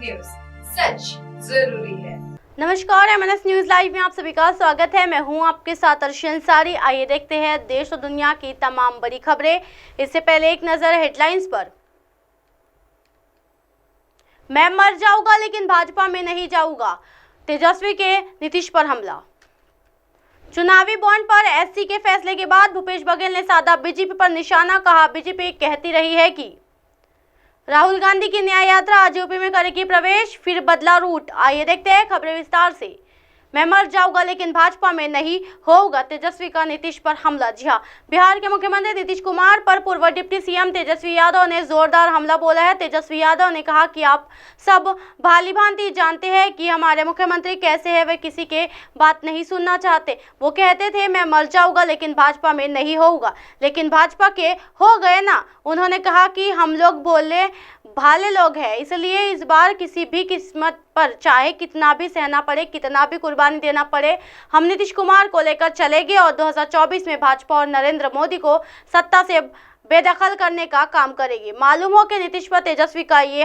News, सच जरूरी है। नमस्कार, एमएनएस न्यूज लाइव में आप सभी का स्वागत है। मैं हूं आपके साथ अर्शी अंसारी। आइए देखते हैं देश और दुनिया की तमाम बड़ी खबरें। इससे पहले एक नजर हेडलाइंस पर। मैं मर जाऊंगा लेकिन भाजपा में नहीं जाऊंगा, तेजस्वी के नीतीश पर हमला। चुनावी बॉन्ड पर एससी के फैसले के बाद भूपेश बघेल ने साधा बीजेपी पर निशाना। कहा, बीजेपी कहती रही है कि राहुल गांधी की न्याय यात्रा आज यूपी में करेगी प्रवेश, फिर बदला रूट। आइए देखते हैं खबरें विस्तार से। मैं मर जाऊंगा लेकिन भाजपा में नहीं होगा, तेजस्वी का नीतीश पर हमला। जी हां, बिहार के मुख्यमंत्री नीतीश कुमार पर पूर्व डिप्टी सीएम तेजस्वी यादव ने जोरदार हमला बोला है। तेजस्वी यादव ने कहा कि आप सब भाली भांति जानते हैं कि हमारे मुख्यमंत्री कैसे हैं, वे किसी के बात नहीं सुनना चाहते। वो कहते थे मैं मर जाऊंगा लेकिन भाजपा में नहीं होगा, लेकिन भाजपा के हो गए ना। उन्होंने कहा कि हम लोग भोले भाले लोग हैं, इसलिए इस बार किसी भी किस्मत पर चाहे कितना भी सहना पड़े, कितना भी कुर्बानी देना पड़े, हम नीतीश कुमार को लेकर चलेंगे और 2024 में भाजपा और नरेंद्र मोदी को सत्ता से बेदखल करने का काम करेगी। मालूम हो कि नीतीश पर तेजस्वी का ये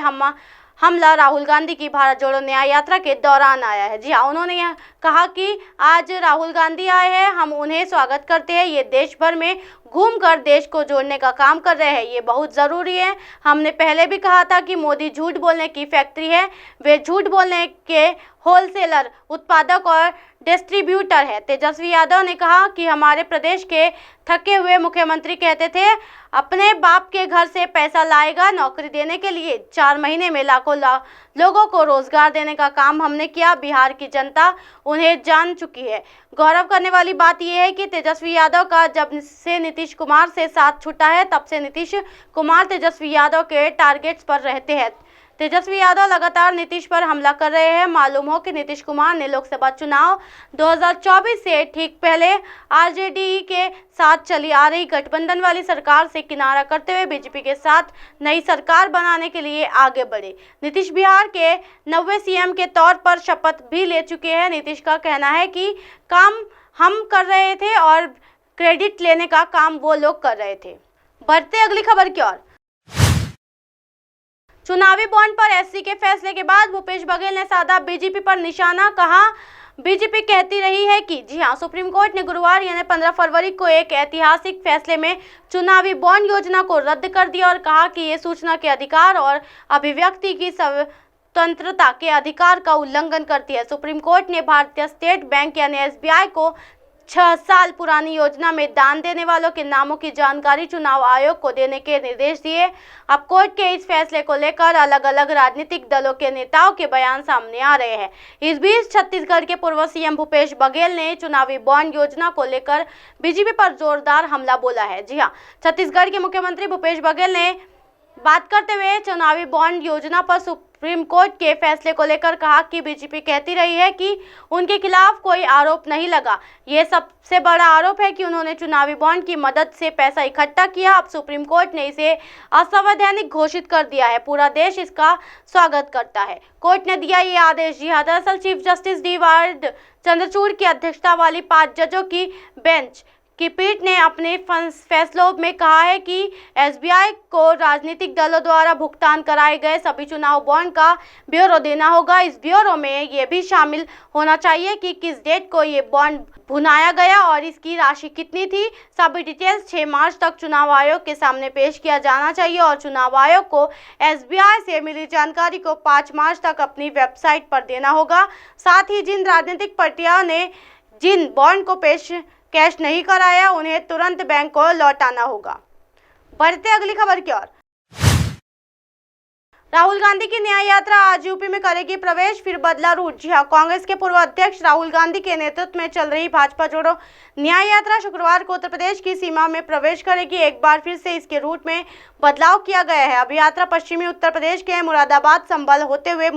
हमला राहुल गांधी की भारत जोड़ो न्याय यात्रा के दौरान आया है। जी हाँ, उन्होंने यह कहा कि आज राहुल गांधी आए हैं, हम उन्हें स्वागत करते हैं। ये देश भर में घूमकर देश को जोड़ने का काम कर रहे हैं, ये बहुत ज़रूरी है। हमने पहले भी कहा था कि मोदी झूठ बोलने की फैक्ट्री है, वे झूठ बोलने के होलसेलर, उत्पादक और डिस्ट्रीब्यूटर है। तेजस्वी यादव ने कहा कि हमारे प्रदेश के थके हुए मुख्यमंत्री कहते थे अपने बाप के घर से पैसा लाएगा नौकरी देने के लिए। 4 महीने में लाखों लोगों को रोजगार देने का काम हमने किया। बिहार की जनता उन्हें जान चुकी है। गौरव करने वाली बात यह है कि तेजस्वी यादव का जब से नीतीश कुमार से साथ छूटा है, तब से नीतीश कुमार तेजस्वी यादव के टारगेट्स पर रहते हैं। तेजस्वी यादव लगातार नीतीश पर हमला कर रहे हैं। मालूम हो कि नीतीश कुमार ने लोकसभा चुनाव 2024 से ठीक पहले आरजेडी के साथ चली आ रही गठबंधन वाली सरकार से किनारा करते हुए बीजेपी के साथ नई सरकार बनाने के लिए आगे बढ़े। नीतीश बिहार के 90वें सीएम के तौर पर शपथ भी ले चुके हैं। नीतीश का कहना है कि काम हम कर रहे थे और क्रेडिट लेने का काम वो लोग कर रहे थे। बढ़ते अगली खबर की ओर। चुनावी बॉन्ड पर एससी के फैसले के बाद भूपेश बघेल ने साधा बीजेपी पर निशाना। कहा, बीजेपी कहती रही है कि जी हां, सुप्रीम कोर्ट ने गुरुवार यानी 15 फरवरी को एक ऐतिहासिक फैसले में चुनावी बॉन्ड योजना को रद्द कर दिया और कहा कि ये सूचना के अधिकार और अभिव्यक्ति की स्वतंत्रता के अधिकार का उल्लंघन करती है। सुप्रीम कोर्ट ने भारतीय स्टेट बैंक यानी एसबीआई को 6 साल पुरानी योजना में दान देने वालों के नामों की जानकारी चुनाव आयोग को देने के निर्देश दिए। अब कोर्ट के इस फैसले को लेकर अलग अलग राजनीतिक दलों के नेताओं के बयान सामने आ रहे हैं। इस बीच छत्तीसगढ़ के पूर्व सीएम भूपेश बघेल ने चुनावी बॉन्ड योजना को लेकर बीजेपी पर जोरदार हमला बोला है। जी हाँ, छत्तीसगढ़ के मुख्यमंत्री भूपेश बघेल ने बात करते हुए चुनावी बॉन्ड योजना पर सुप्रीम कोर्ट के फैसले को लेकर कहा कि बीजेपी कहती रही है कि उनके खिलाफ कोई आरोप नहीं लगा। ये सबसे बड़ा आरोप है कि उन्होंने चुनावी बॉन्ड की मदद से पैसा इकट्ठा किया। अब सुप्रीम कोर्ट ने इसे असंवैधानिक घोषित कर दिया है। पूरा देश इसका स्वागत करता है। कोर्ट ने दिया ये आदेश। जी हाँ, दरअसल चीफ जस्टिस डी.वाई. चंद्रचूड़ की अध्यक्षता वाली 5 जजों की बेंच की पीठ ने अपने फैसलों में कहा है कि एसबीआई को राजनीतिक दलों द्वारा भुगतान कराए गए सभी चुनाव बॉन्ड का ब्यौरा देना होगा। इस ब्यौरे में ये भी शामिल होना चाहिए कि किस डेट को ये बॉन्ड भुनाया गया और इसकी राशि कितनी थी। सभी डिटेल्स 6 मार्च तक चुनाव आयोग के सामने पेश किया जाना चाहिए और चुनाव आयोग को एसबीआई से मिली जानकारी को 5 मार्च तक अपनी वेबसाइट पर देना होगा। साथ ही जिन राजनीतिक पार्टियों ने जिन बॉन्ड को कैश नहीं कराया, उन्हें तुरंत बैंक को लौटाना होगा। बढ़ते अगली खबर की ओर। राहुल गांधी की न्याय यात्रा आज यूपी में करेगी प्रवेश, फिर बदला रूट। जी हां, कांग्रेस के पूर्व अध्यक्ष राहुल गांधी के नेतृत्व में चल रही भाजपा जोड़ो न्याय यात्रा शुक्रवार को उत्तर प्रदेश की सीमा में प्रवेश करेगी। एक बार फिर से इसके रूट में बदलाव किया गया है। अब यात्रा पश्चिमी उत्तर प्रदेश के मुरादाबाद, संभल होते हुए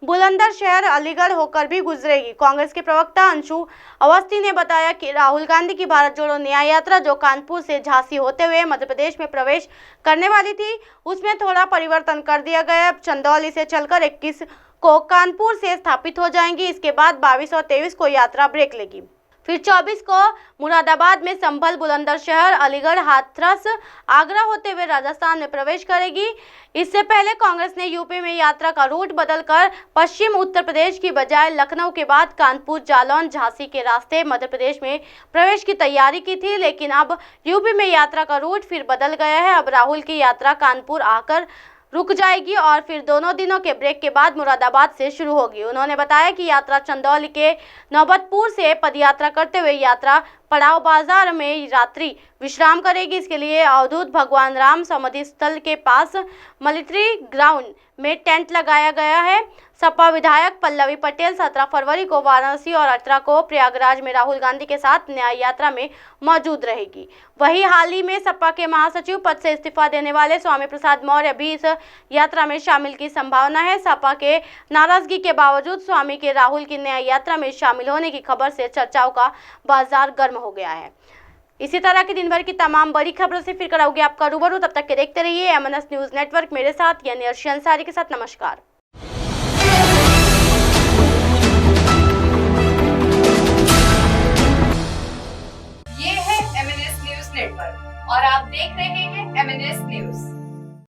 बुलंदशहर, अलीगढ़ होकर भी गुजरेगी। कांग्रेस के प्रवक्ता अंशु अवस्थी ने बताया कि राहुल गांधी की भारत जोड़ो न्याय यात्रा जो कानपुर से झांसी होते हुए मध्य प्रदेश में प्रवेश करने वाली थी, उसमें थोड़ा परिवर्तन कर दिया गया। अब चंदौली से चलकर 21 को कानपुर से स्थापित हो जाएंगी। इसके बाद 22 और 23 को यात्रा ब्रेक लेगी। फिर 24 को मुरादाबाद में संभल, बुलंदशहर, अलीगढ़, हाथरस, आगरा होते हुए राजस्थान में प्रवेश करेगी। इससे पहले कांग्रेस ने यूपी में यात्रा का रूट बदलकर पश्चिम उत्तर प्रदेश की बजाय लखनऊ के बाद कानपुर, जालौन, झांसी के रास्ते मध्य प्रदेश में प्रवेश की तैयारी की थी, लेकिन अब यूपी में यात्रा का रूट फिर बदल गया है। अब राहुल की यात्रा कानपुर आकर रुक जाएगी और फिर दोनों दिनों के ब्रेक के बाद मुरादाबाद से शुरू होगी। उन्होंने बताया कि यात्रा चंदौली के नौबतपुर से पदयात्रा करते हुए यात्रा पड़ाव बाजार में रात्रि विश्राम करेगी। इसके लिए अवधूत भगवान राम समाधि स्थल के पास मिलिट्री ग्राउंड में टेंट लगाया गया है। सपा विधायक पल्लवी पटेल 17 फरवरी को वाराणसी और 18 को प्रयागराज में राहुल गांधी के साथ न्याय यात्रा में मौजूद रहेगी। वहीं हाल ही में सपा के महासचिव पद से इस्तीफा देने वाले स्वामी प्रसाद मौर्य भी इस यात्रा में शामिल की संभावना है। सपा के नाराजगी के बावजूद स्वामी के राहुल की न्याय यात्रा में शामिल होने की खबर से चर्चाओं का बाजार गर्म हो गया है। इसी तरह की दिन भर की तमाम बड़ी खबरों से फिर कराऊंगी आपका रूबरू। तब तक के देखते रहिए एमएनएस न्यूज नेटवर्क। मेरे साथ यानी अर्शी अंसारी के साथ नमस्कार। ये है एमएनएस न्यूज नेटवर्क और आप देख रहे हैं एमएनएस न्यूज।